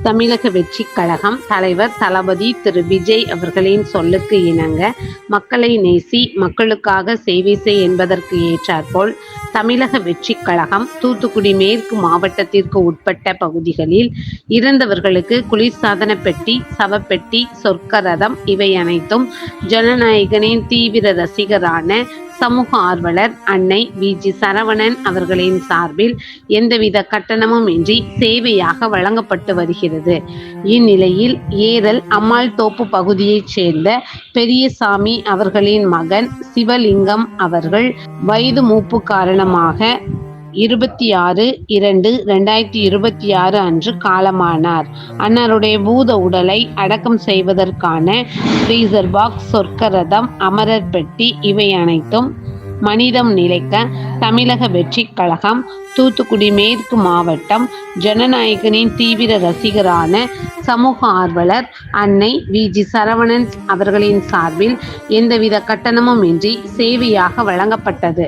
தமிழக வெற்றிக் கழகம் தலைவர் தளபதி திரு விஜய் அவர்களின் சொல்லுக்கு இணங்க மக்களை நேசி, மக்களுக்காக சேவை செய் என்பதற்கு ஏற்றாற்போல் தமிழக வெற்றிக் கழகம் தூத்துக்குடி மேற்கு மாவட்டத்திற்கு உட்பட்ட பகுதிகளில் இறந்தவர்களுக்கு குளிர்சாதன பெட்டி, சவப்பெட்டி, சொர்க்க ரதம் இவை அனைத்தும் ஜனநாயகனின் தீவிர ரசிகரான சமூக ஆர்வலர் அன்னை வி.ஜி. சரவணன் அவர்களின் சார்பில் எந்தவித கட்டணமும் இன்றி சேவையாக வழங்கப்பட்டு வருகிறது. இந்நிலையில் ஏரல் அம்மாள் தோப்பு பகுதியைச் சேர்ந்த பெரியசாமி அவர்களின் மகன் சிவலிங்கம் அவர்கள் வயது மூப்பு காரணமாக 26/2/2026 அன்று காலமானார். அன்னாருடைய பூத உடலை அடக்கம் செய்வதற்கான ஃப்ரீசர் பாக்ஸ், சொர்க்க ரதம், அமரர் பெட்டி இவை அனைத்தும் மனிதம் நிலைக்க தமிழக வெற்றிக் கழகம் தூத்துக்குடி மேற்கு மாவட்டம் ஜனநாயகனின் தீவிர ரசிகரான சமூக ஆர்வலர் அன்னை வி.ஜி. சரவணன் அவர்களின் சார்பில் எந்தவித கட்டணமும் இன்றி சேவையாக வழங்கப்பட்டது.